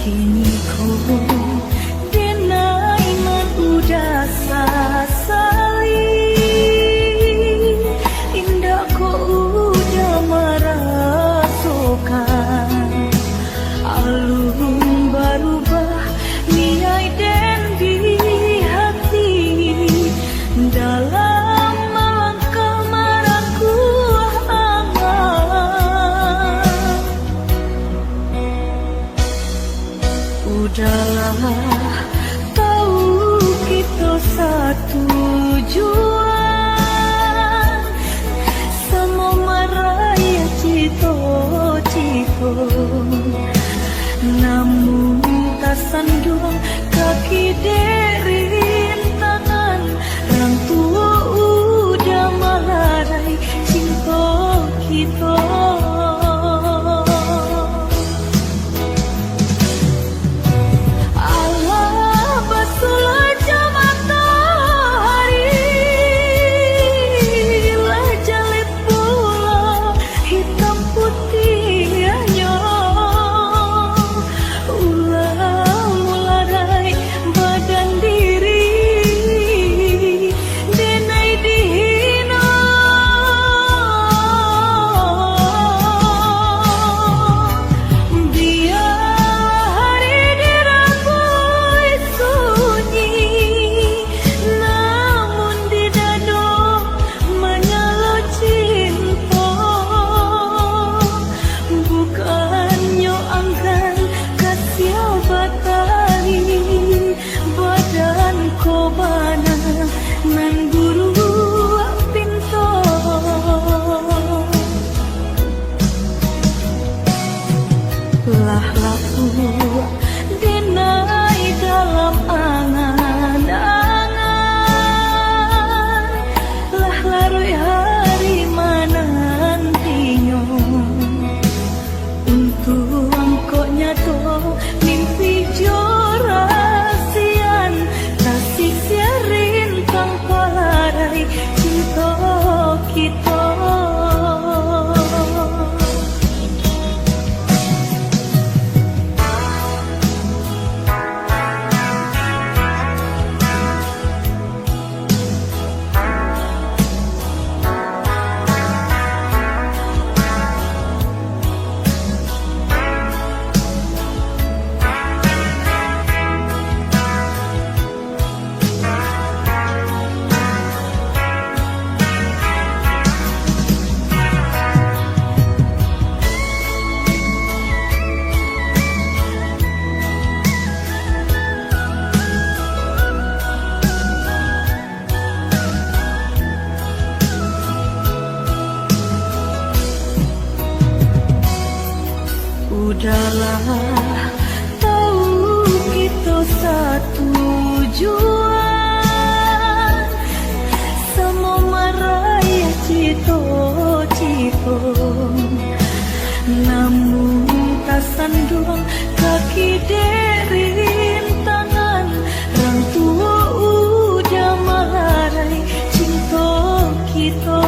kini ko denai man udah sasali indah ko udah merasakan alun berubah niai dan di hati dalam melangkah marahku udahlah tahu kita satu tujuan sama meraya cita-cita namun tak sandung kaki dari rintangan orang tua udah melarai cinta kita. Lah laku denai dalam angan-angan lah larui hari menantinya untuk engkau nyato mimpi jorasian kasih siarin tanpa larai cinta kita. Udahlah tahu kita satu tujuan sama meraya cita-cita namun tak sandung kaki dari rintangan orang tua udah melarai cinta kita.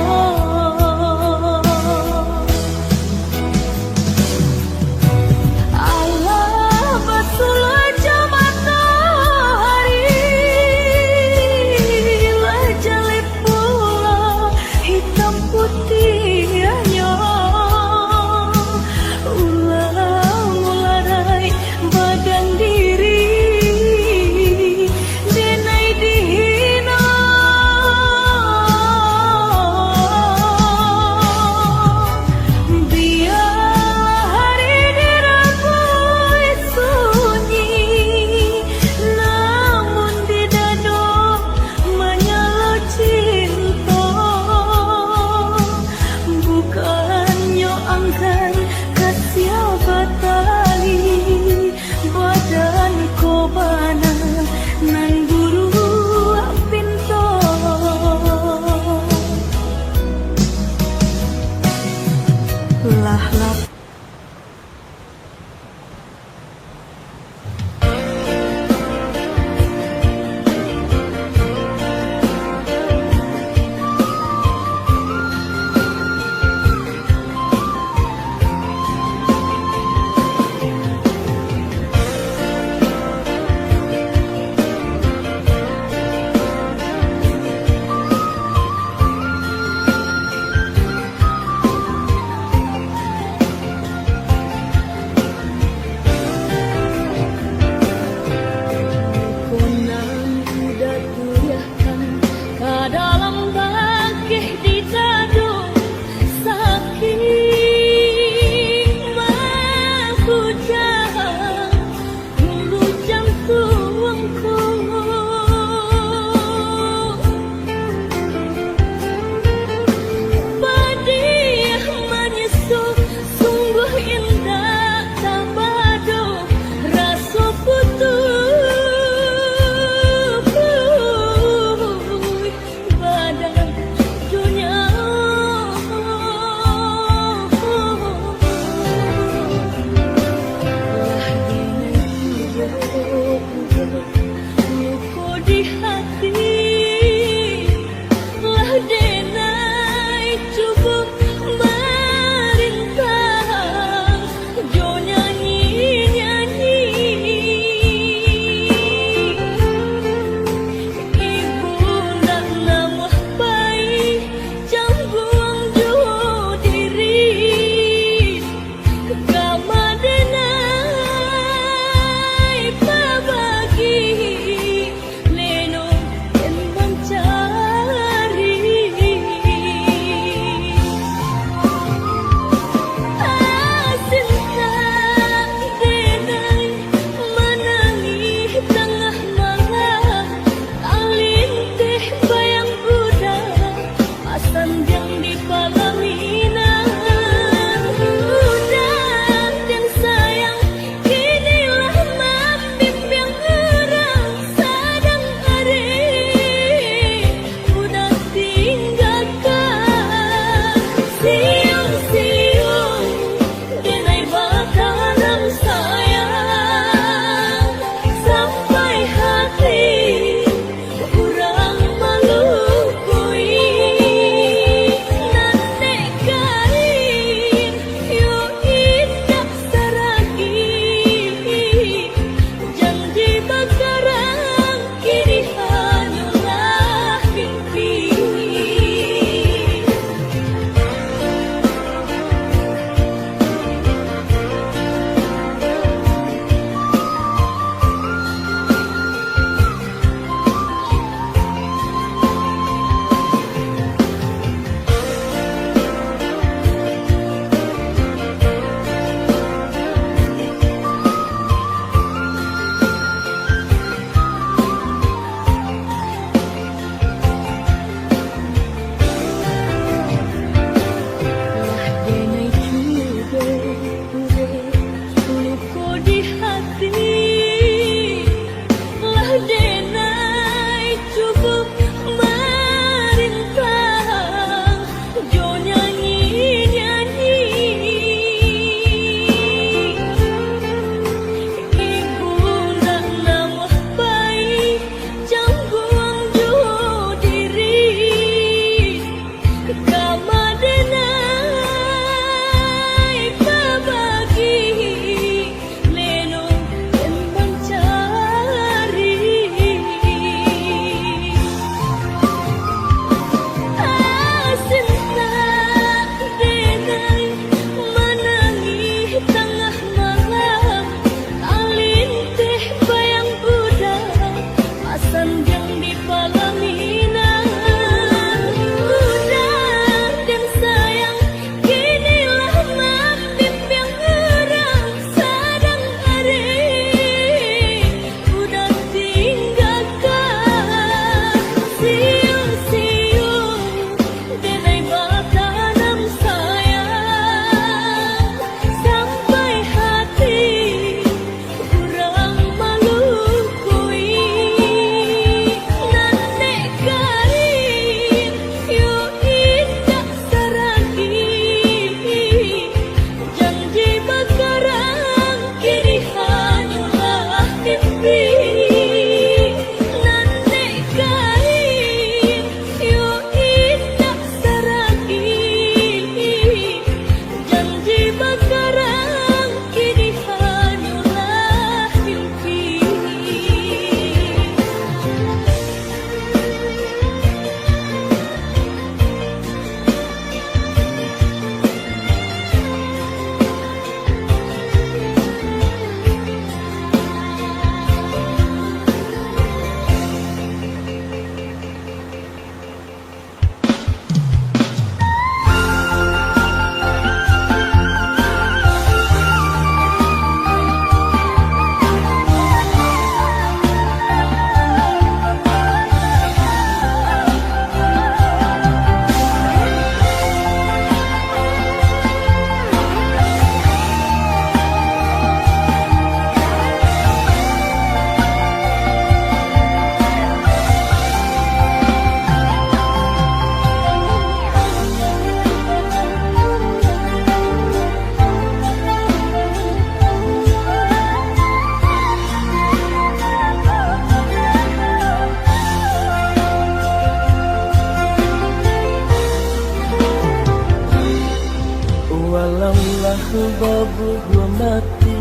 babu gua mati,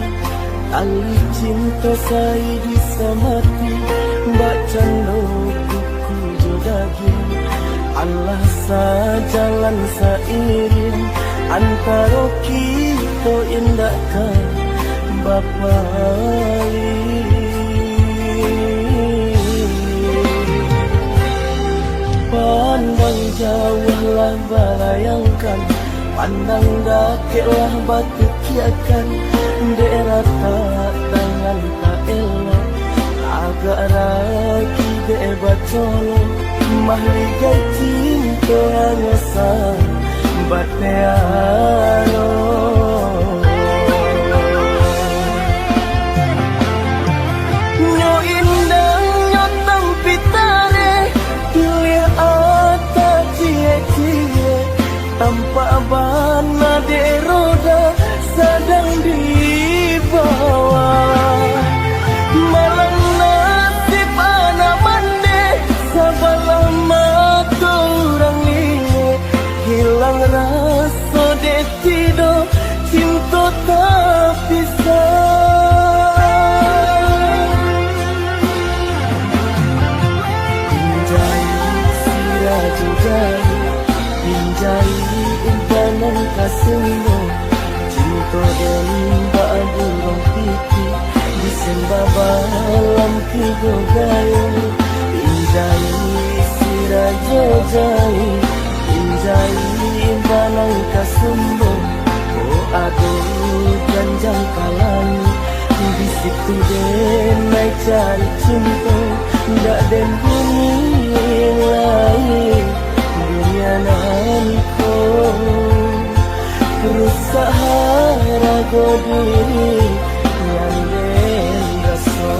tali cinta saya bisa mati. Mbak cando kuku jodagin, Allah sajalan sairing antara kita indahkan Bapa Ali. Pandang jauhlah balayangkan, pandang dakiklah batu kiakan. Daerah tak tangan tak elok, agak ragi debat colok. Mahligai cinta hanya sang batearo. Nyo indang nyo tampitare, pilih ata cie-cie. Tanpa bana de roda sedang dibawa. Malang nasib anak mande, sabalah mata orang ini. Hilang rasa de tido, cinta tak bisa. Pinjai sirah judai, pinjai intanan kasimo. Cinta dan babu rong pipi, disembah balam kigo gayo. Pinjai sirah jodai, pinjai intanan kasimo. Oh aduh ganjang kalami, di situ den naik cari cinta. Ndak den bumi lain, dunia nanko. Rusak harago diri yang den raso.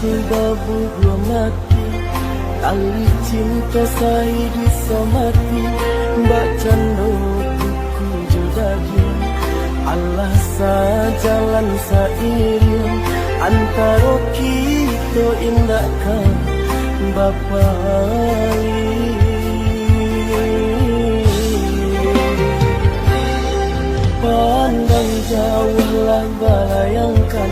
Babu gua mati, tali cinta saya bisa mati. Mbak cando kuku jodagin, Allah sajalan sairing antara kita indahkan Bapa Ali. Pandang jauhlah balayangkan,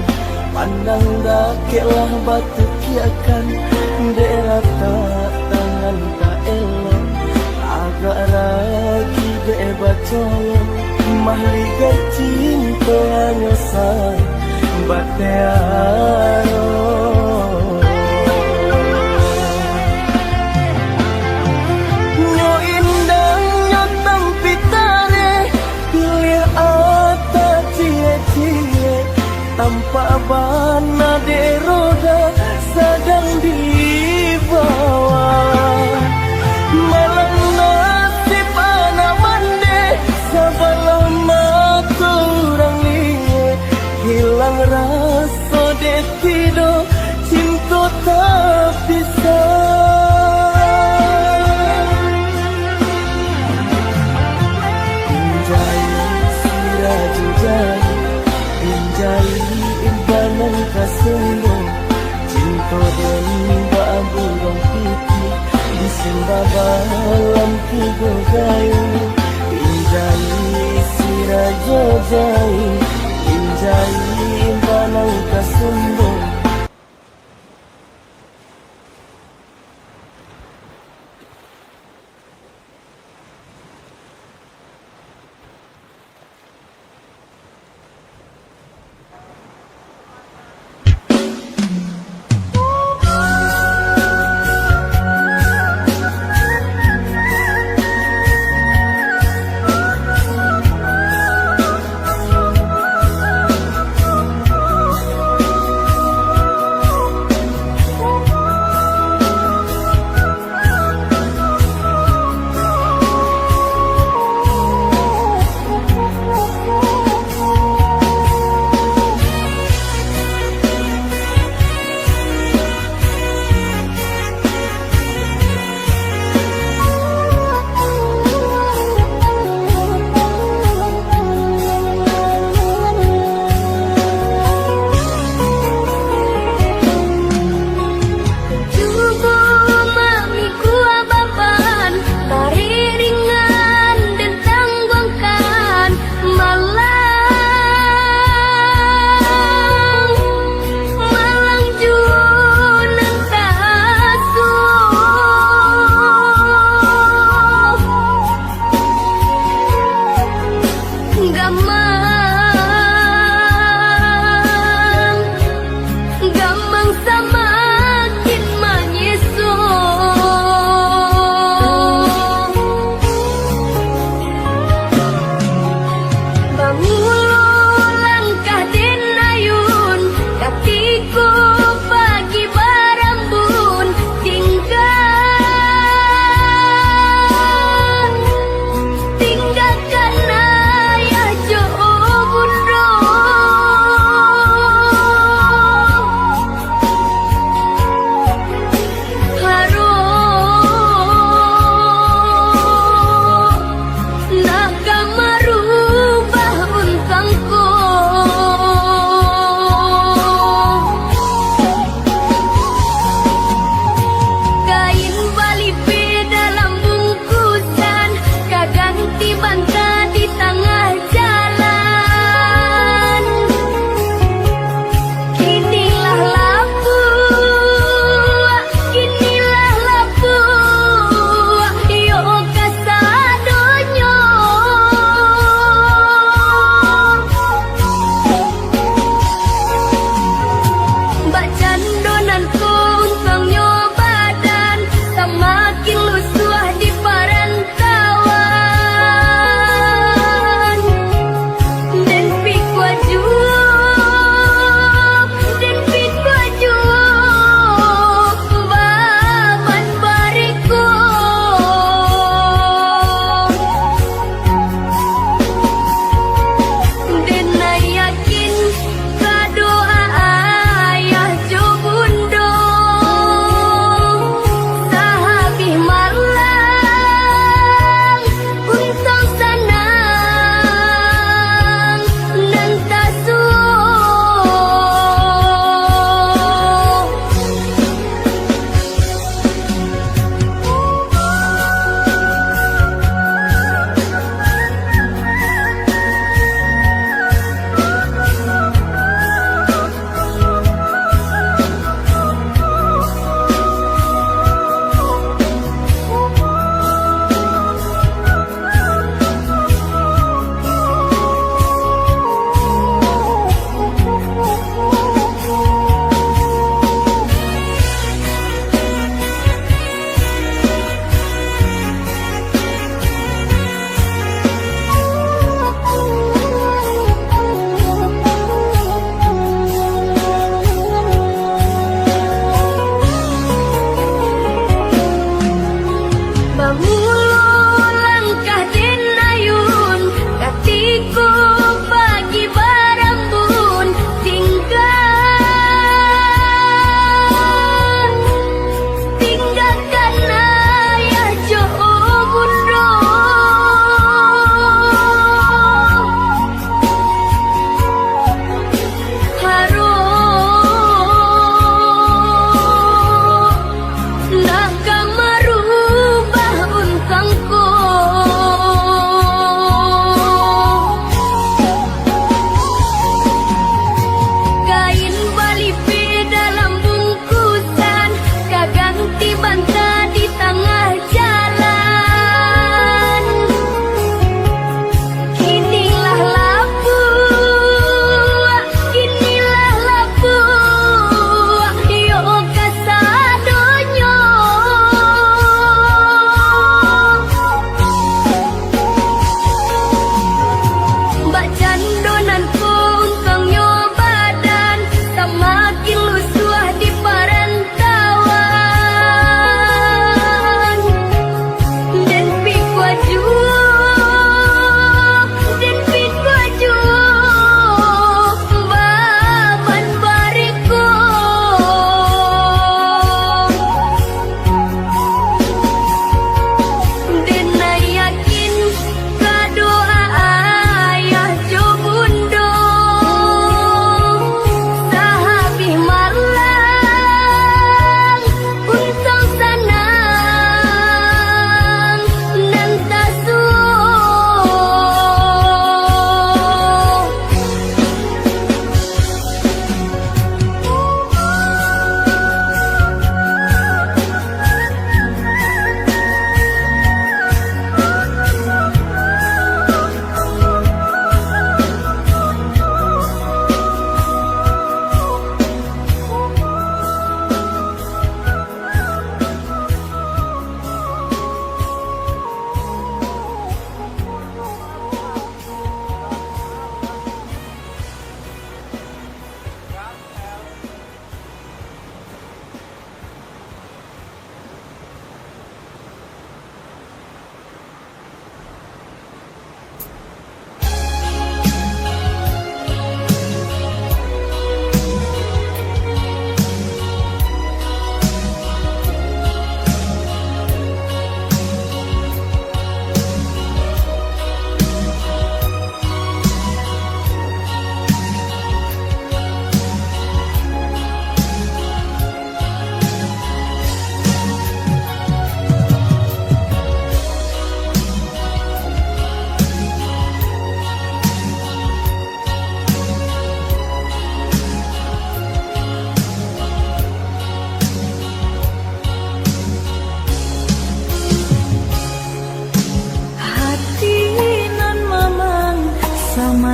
pandang dakiklah batu kiakan. Daerah tak tangan tak elok, agak ragi debat colok. Mahligai cinta hanya sang batearo. Nyo indang nyo tampitare, pilih ata cie-cie. Tanpa bana de roda sedang dibawa. Malang nasib anak mande, sabalah mata orang liye. Hilang rasa de tido, cinta tak bisa. Pinjai sirah judai, pinjai intanan kasimo. Cinta dan babu rong pipi, disembah balam kigo gayo. Pinjai sirah jodai, pinjai intanan kasimo.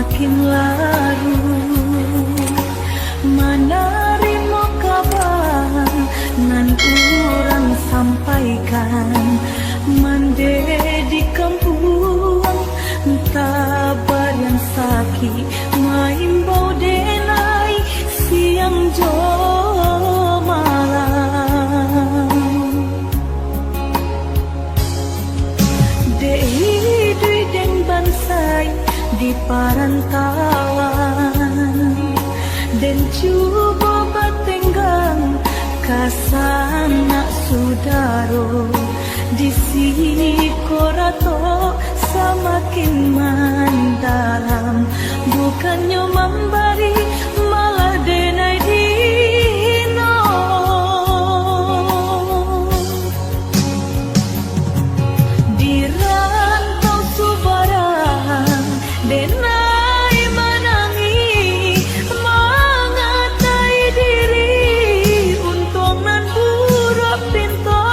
semakin larut. Menerima kabar nan urang sampaikan, mande di kampung tabar yang sakit maimbau denai siang jo malam. Dei dui deng bansai di parantauan, dan cuba batenggang kasana sudaro di sini korato semakin mendalam, bukannya memberi malah denai dino. Di rantau subarang denai menangi mengatai diri untung nan buruk pintu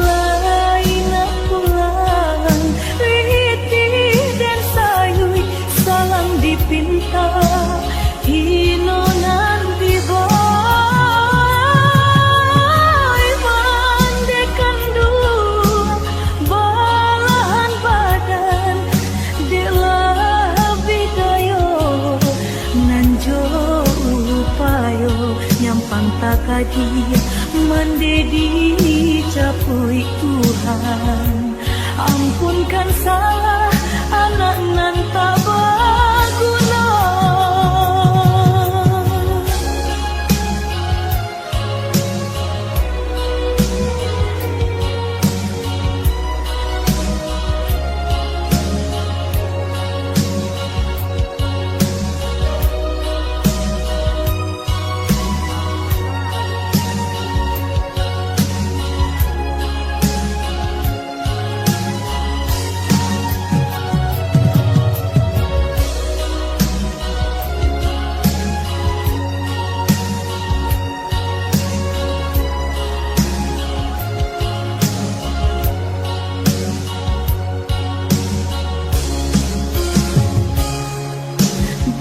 lain pulang riti dan sayui salam dipinta hino nan diboy mandekan dua balahan badan bidayo nanjo upayo nyampang takadi mendedi capui Tuhan. Ampunkan salah anak nan tak berguna.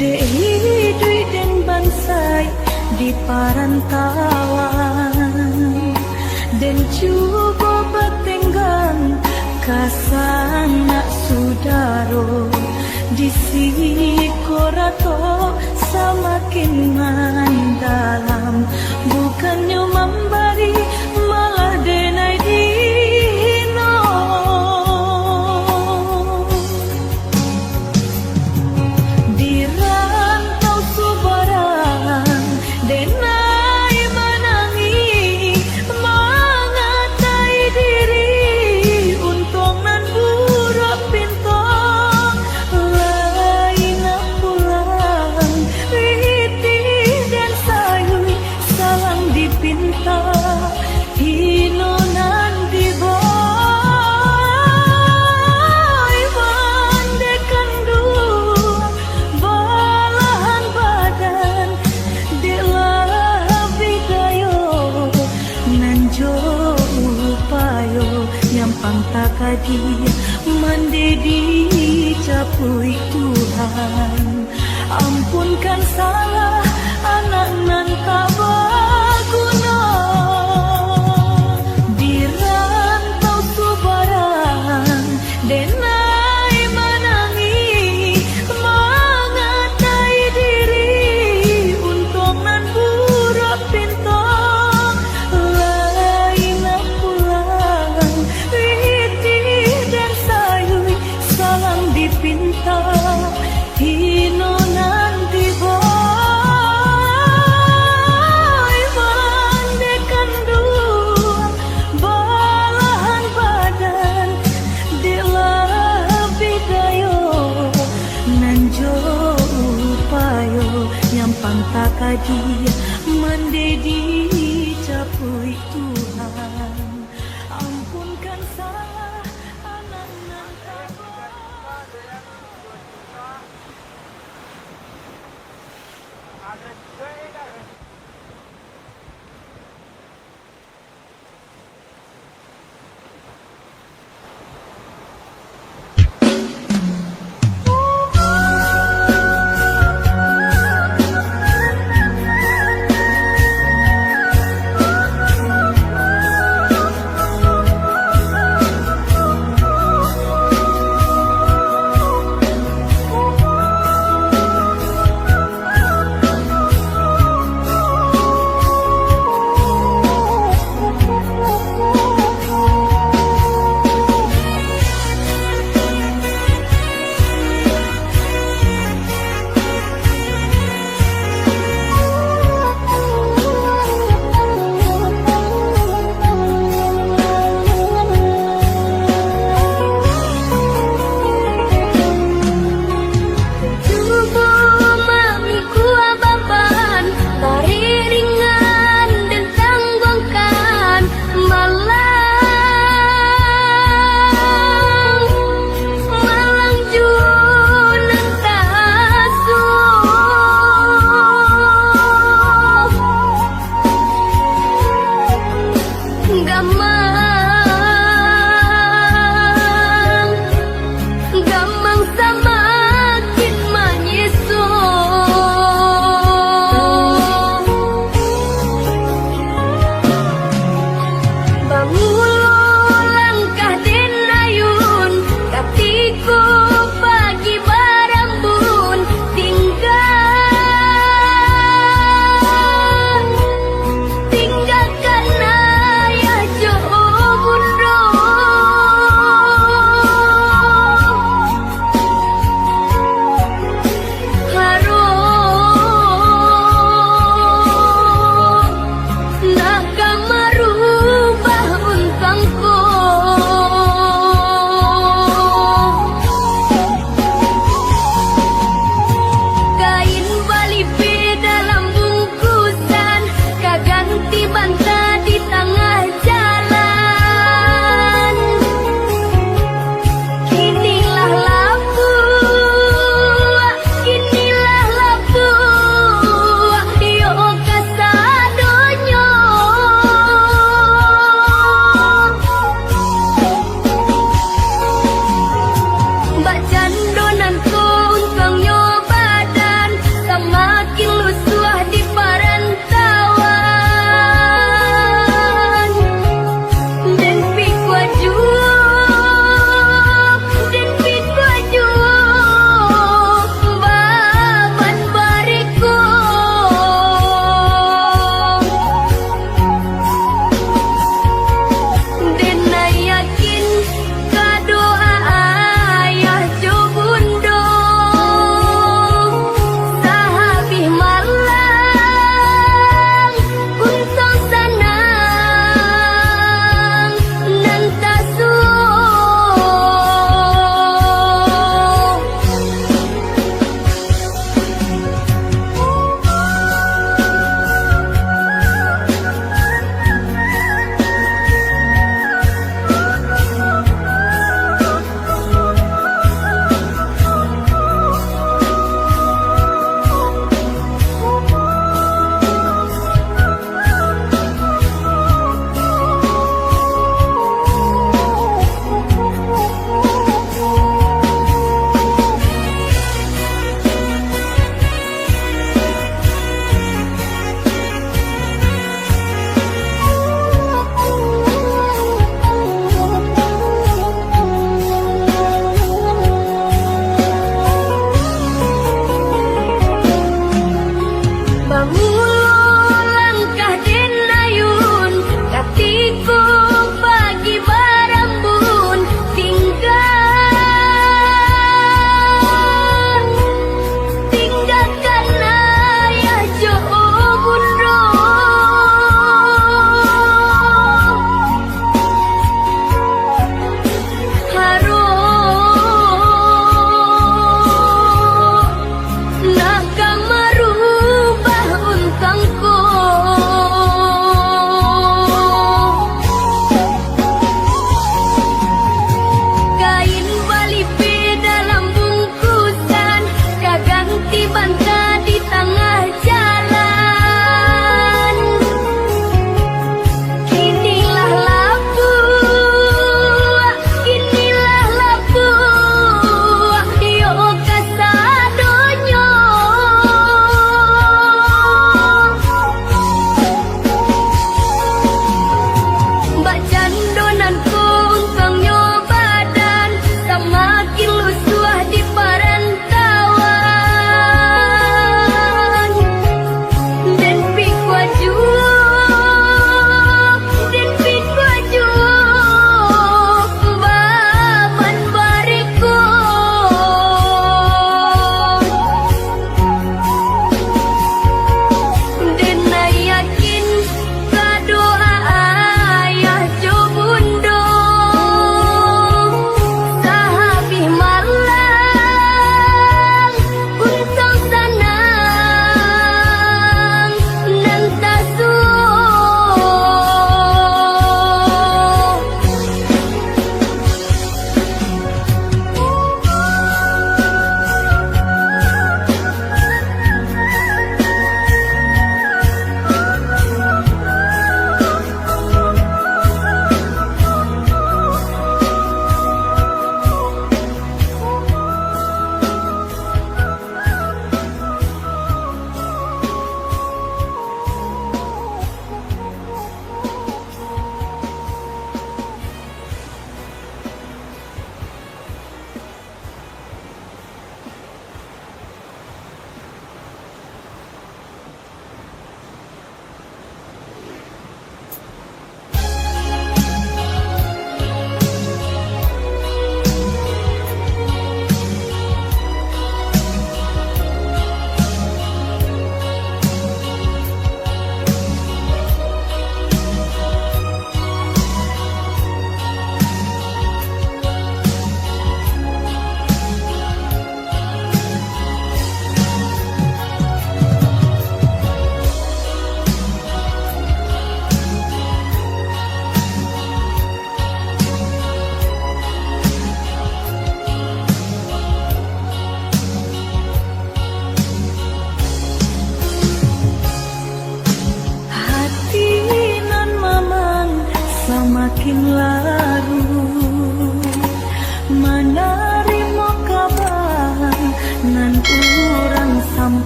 Dei dui deng bansai di parantauan, dan cuba batenggang kasana sudaro di sini korato semakin mendalam, bukannya memberi malah denai dino. Di rantau subarang denai menangi mengatai diri untung nan buruk pintu lain pulang riti dan sayui salam dipinta hino nan diboy mandekan dua balahan badan bidayo nanjo upayo nyampang takadi mendedi capui Tuhan. Ampunkan salah anak nan tak berguna. Di rantau subarang denai menangi mengatai diri untung nan buruk pintu lain pulang riti dan sayui salam dipinta hino nan diboy mandekan dua balahan badan bidayo nanjo upayo nyampang takadi mendedi capui Tuhan. Ampunkan salah anak nan tak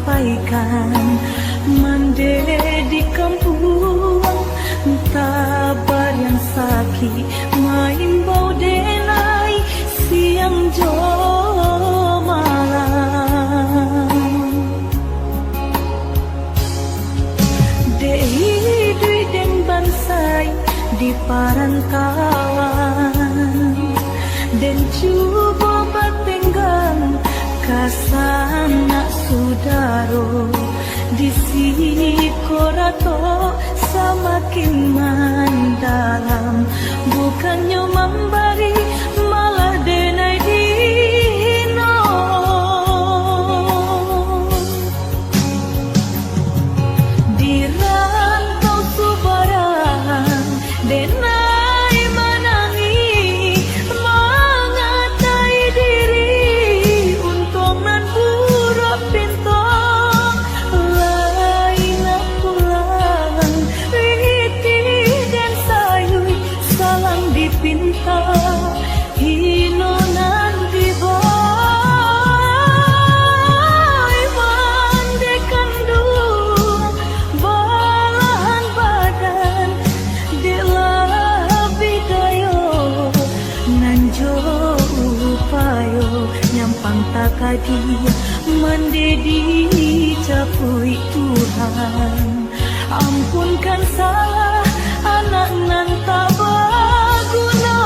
sampaikan mande di kampung tabar yang sakit main bau denai siang jo malam dei dui deng bansai di parantauan dan cuba batenggang kasana sudaro di sini korato semakin mendalam bukannya memberi malah denai dino di rantau subaran denai menangi mengatai diri untung nan buruk pintu lain pulang riti dan sayui salang dipinta hino nan diboy mandekan dua balahan badan bidayo nanjo upayo nyampang takadi mendedi capui Tuhan ampunkan salah anak nan tak berguna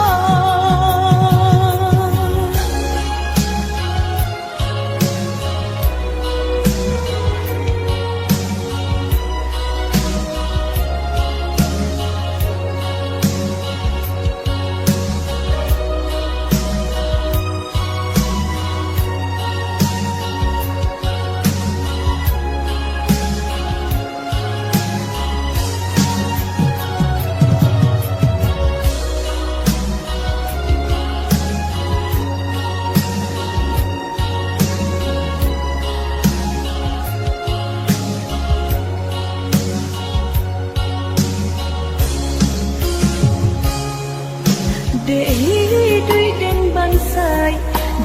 dei dui deng bansai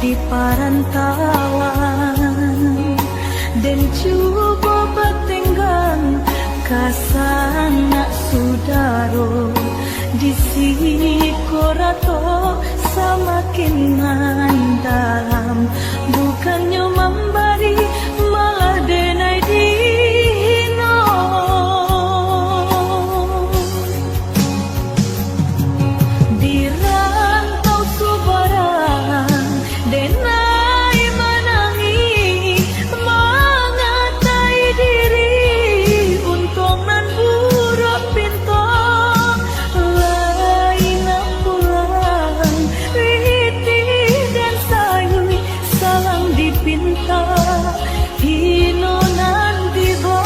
di parantauan dan cuba batenggang kasana sudaro di sini korato semakin mendalam bukannya memberi malah denai dino di rantau subaran denai menangi mengatai diri untung nan buruk pintu lain pulang riti dan sayui salang dipinta hino nan diboy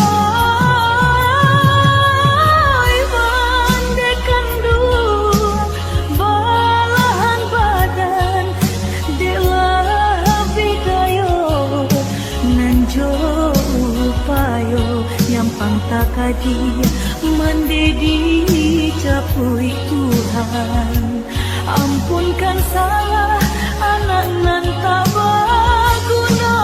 mandekan dua balahan badan bidayo nanjo upayo nyampang takadi mendedi capui Tuhan ampunkan salah anak nan tak berguna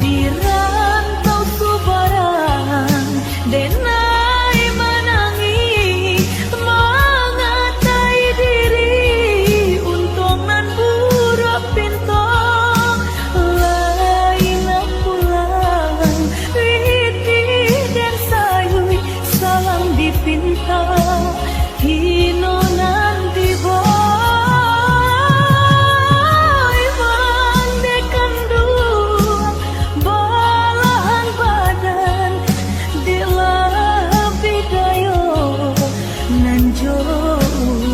di rantau subaran denai menangi mengatai diri untung nan buruk pintu lain pulang riti dan sayui salang dipinta hino nan diboy mandekan dua balahan badan bidayo nanjo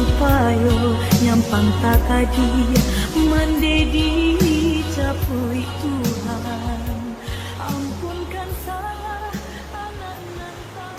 upayo nyampang takadi mendedi capui Tuhan ampunkan salah anak nan tak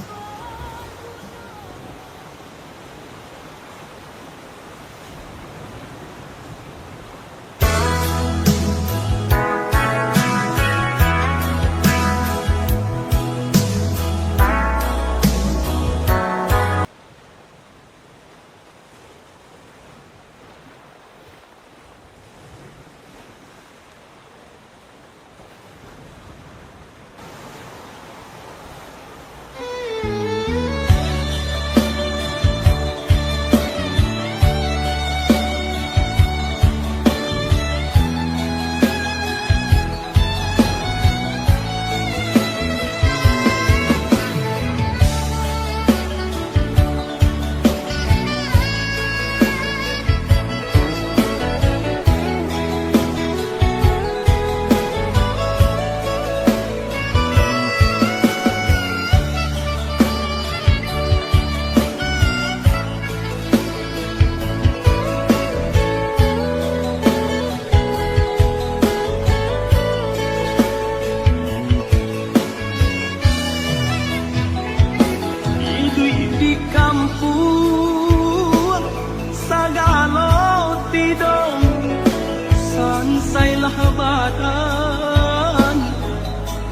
biarlah badan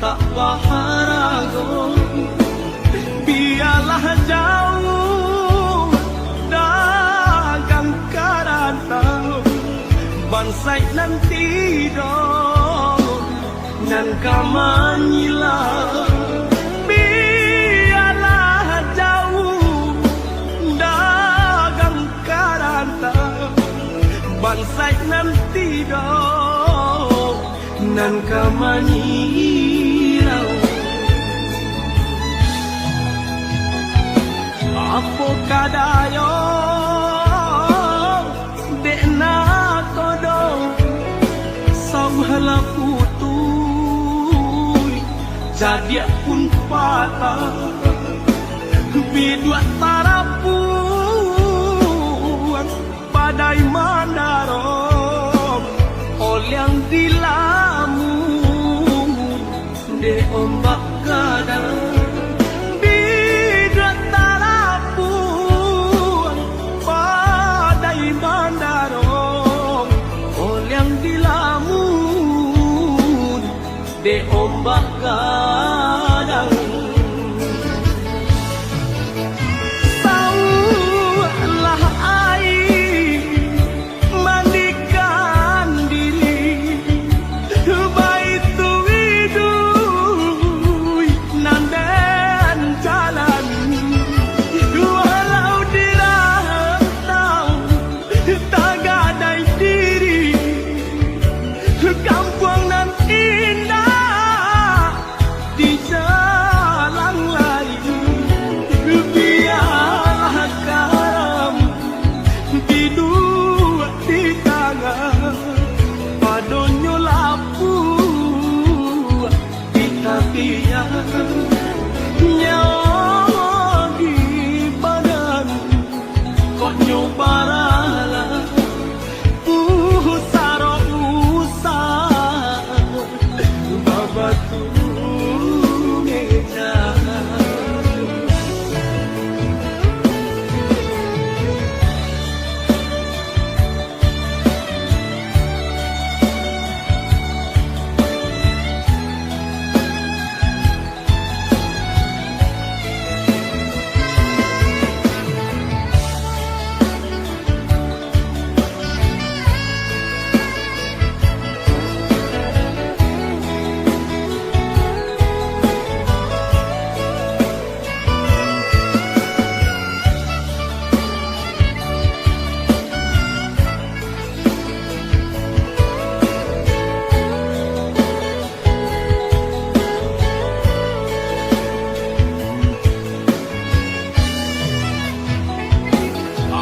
tak baharago, biarlah jauh dagang karantau, bansai nanti dong nan kamanyilah. Biarlah jauh dagang karantau, bansai nanti dong nan kamanyilah. Apo kadayo dekna kodong sauhala putui jadi pun patah bidua tarapuan badai mandarong olyang dilamun de ombak kadang. De ombak kadang saulah air mandikan diri baitu widui nandan jalan walau dirantau tak gadai diri kampung nan indah di jalan lain. Biarlah karam di dua di tangan padonyo lapu di tapian nyawa di badan kok nyobarala usaro usah babatu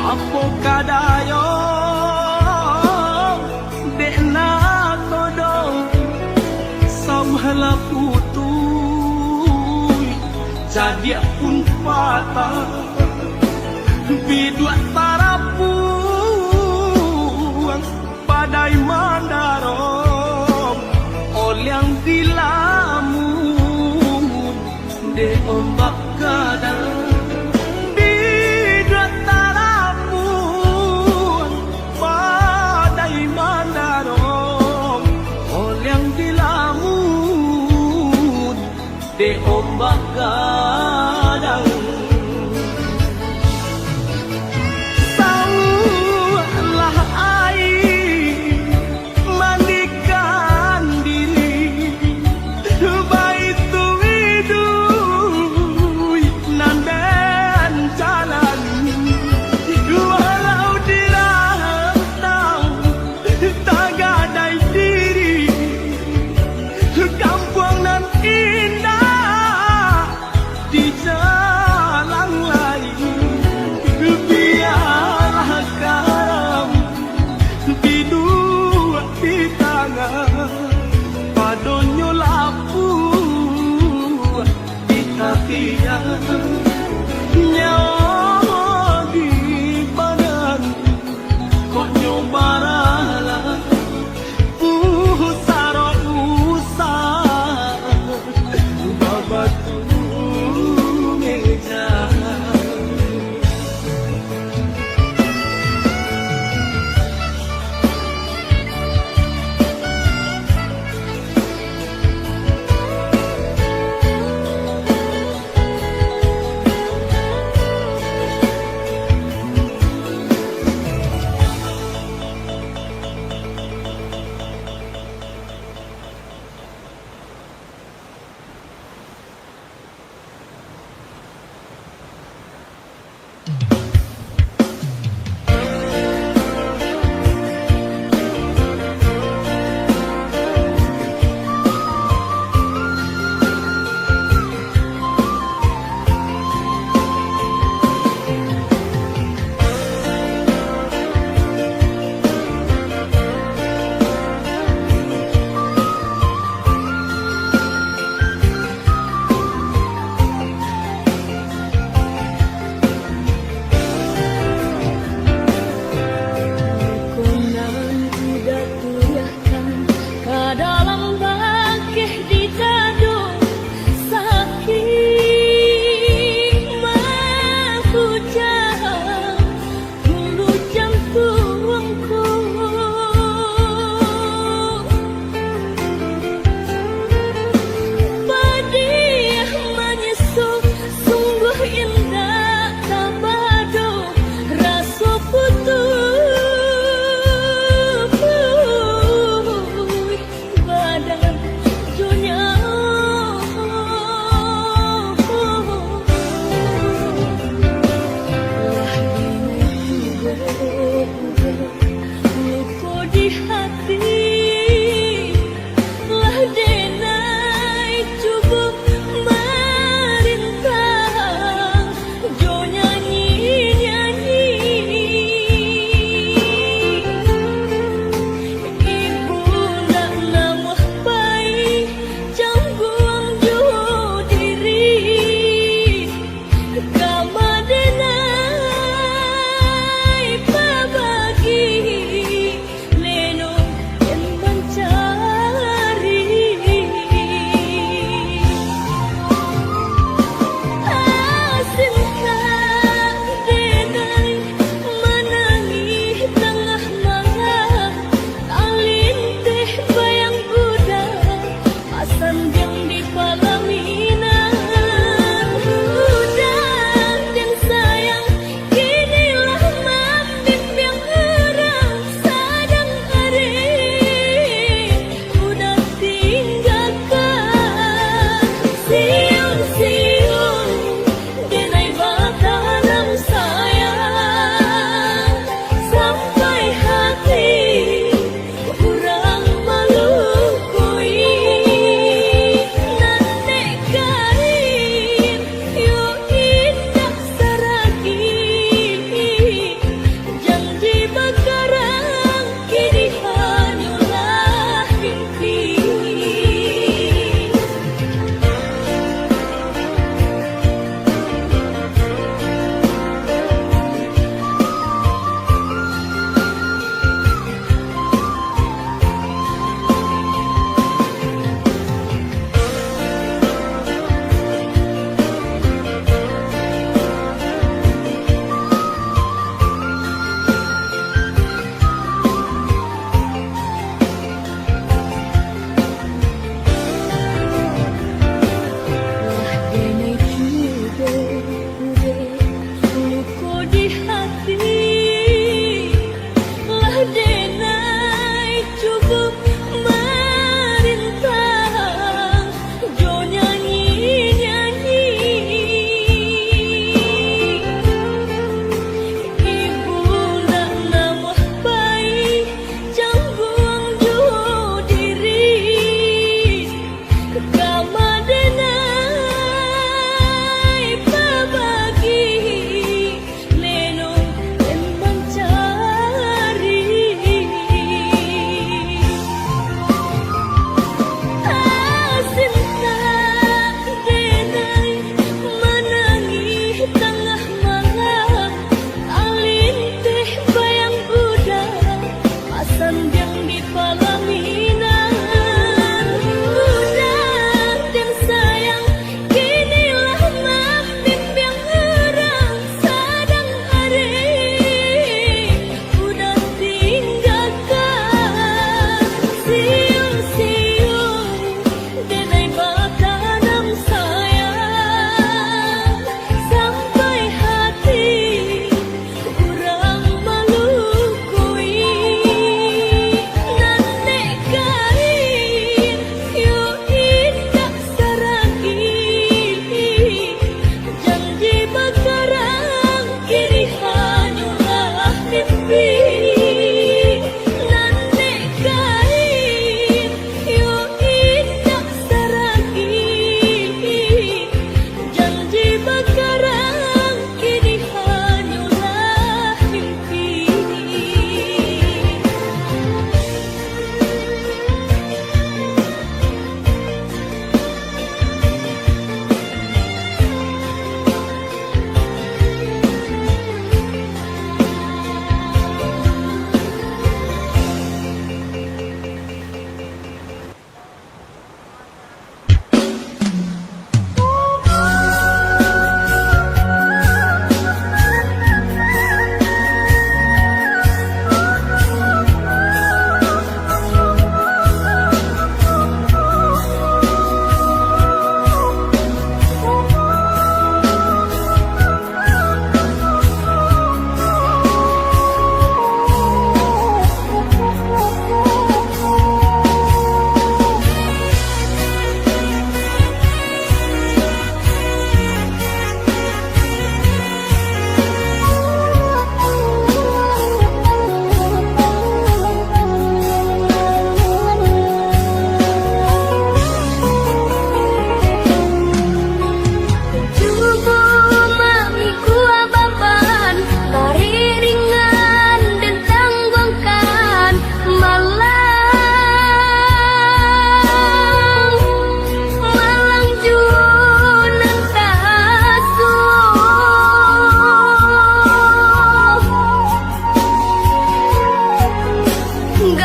apo kadayo dekna kodong sauhala putui jadi pun patah bidua tarapuan badai mandarong olyang dilamun de ombak kadang. De ombak kadang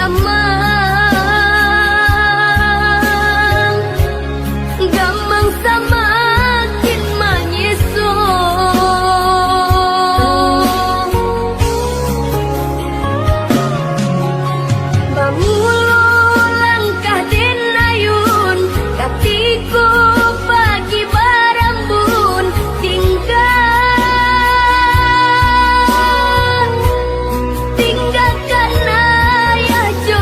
gamang, gamang semakin menyesal. Bangulo langkah denayun, katiku pagi barambun, tinggalkan ayah jo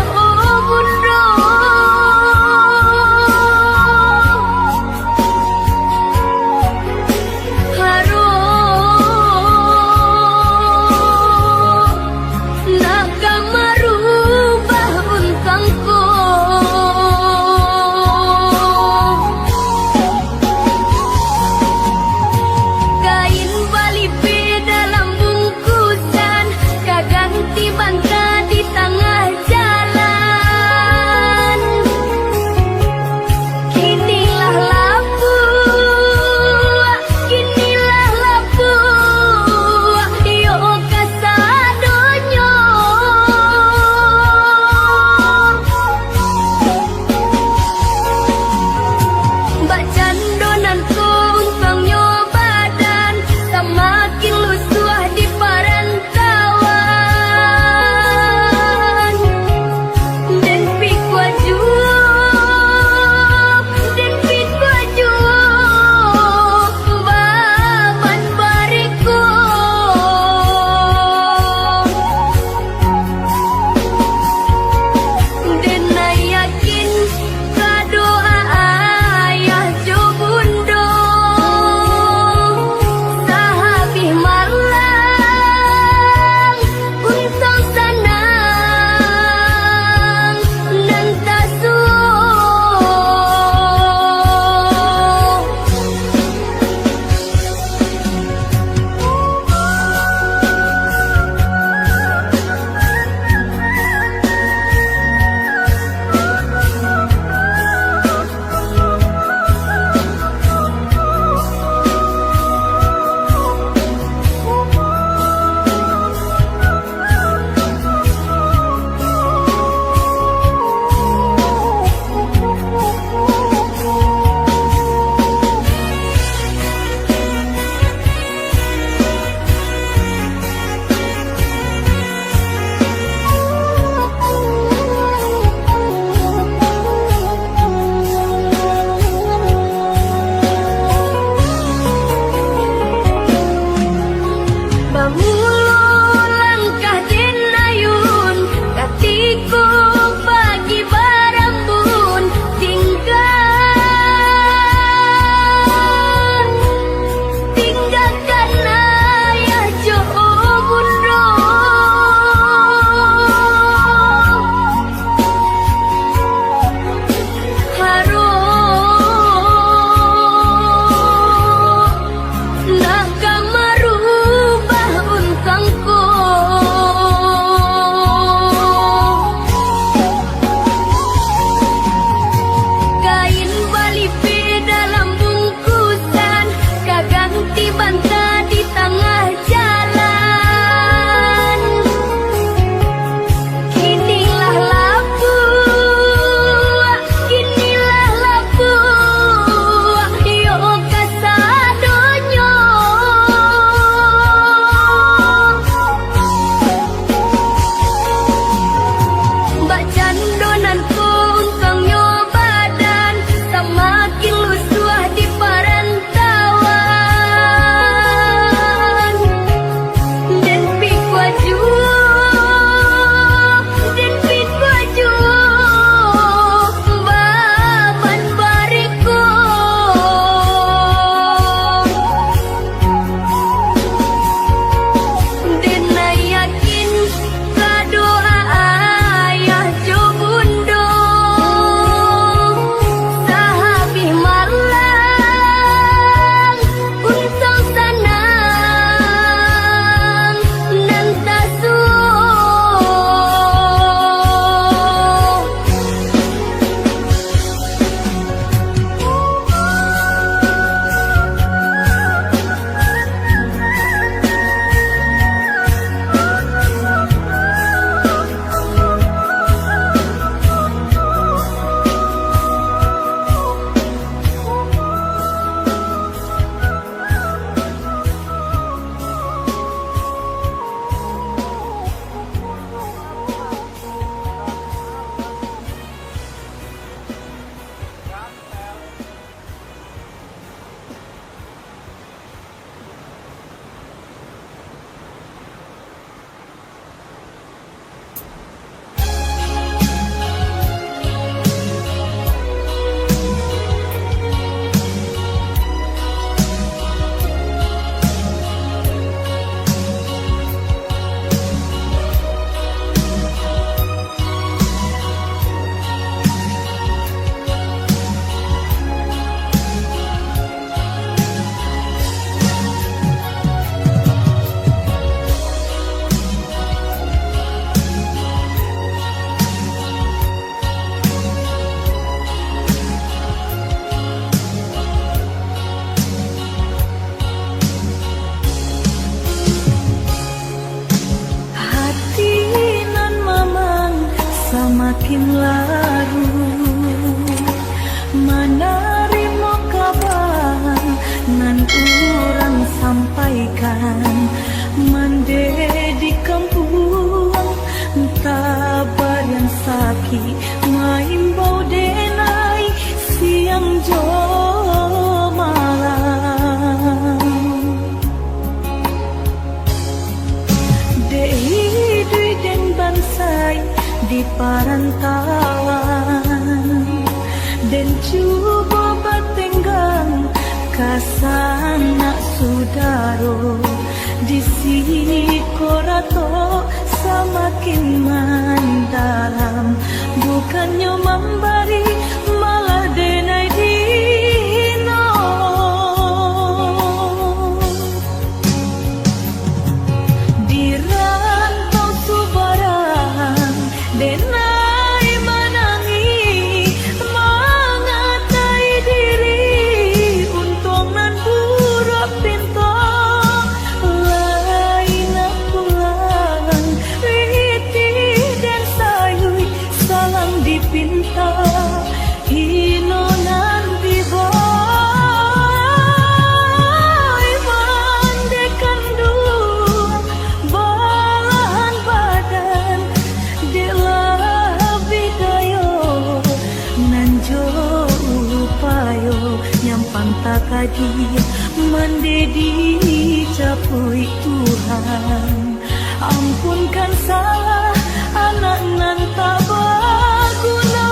semakin larut. Menerima kabar nan urang sampaikan, mande di kampung tabar yang sakit maimbau denai siang jo malam. Dei dui den bansai di parantauan, dan cuba batenggang kasana sudaro di sini korato semakin mendalam, bukannya memberi malah denai dino. Di rantau subaran denai menangi mengatai diri, untung nan buruk pintu lain pulang riti dan sayui salang dipinta hino nan diboy mandekan dua balahan badan bidayo nanjo upayo nyampan takadi mendedi capui Tuhan. Ampunkan salah anak nan tak berguna.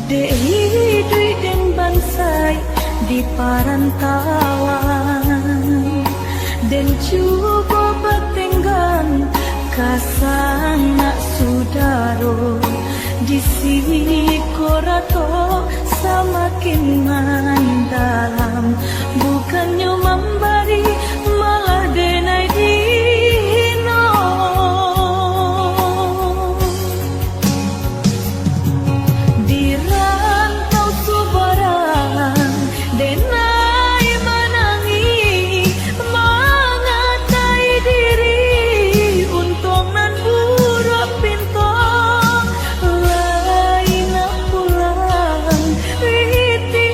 Dei dui den bansai di parantauan, dan cuba batenggang kasana sudaro di sini korato semakin mendalam, bukannya memberi malah denai dino. Di rantau subaran denai menangi mengatai diri, untung nan buruk pintu lain pulang riti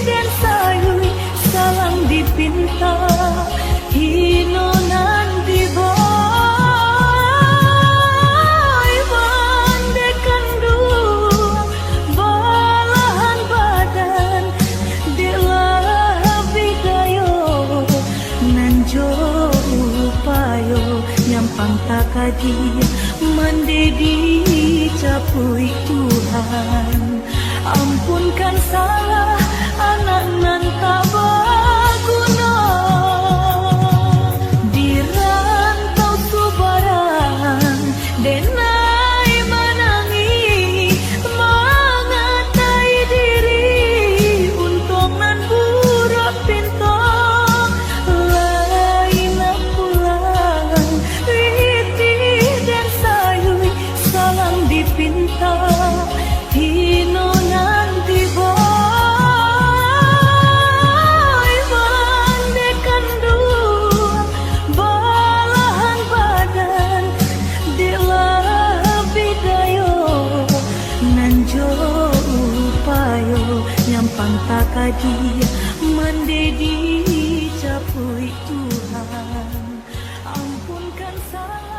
dan sayui salang dipinta hino nan diboy mandekan dua balahan badan bidayo nanjo upayo nyampang takadi mendedi capui Tuhan. Ampunkan salah anak nan tak berguna. Di rantau subaran denai menangi mengatai diri, untung nan buruk pintu lain pulang riti dan sayui salang dipinta hino nan diboy mandekan dua balahan badan bidayo nanjo upayo nyampang takadi mendedi capui Tuhan. Ampunkan salah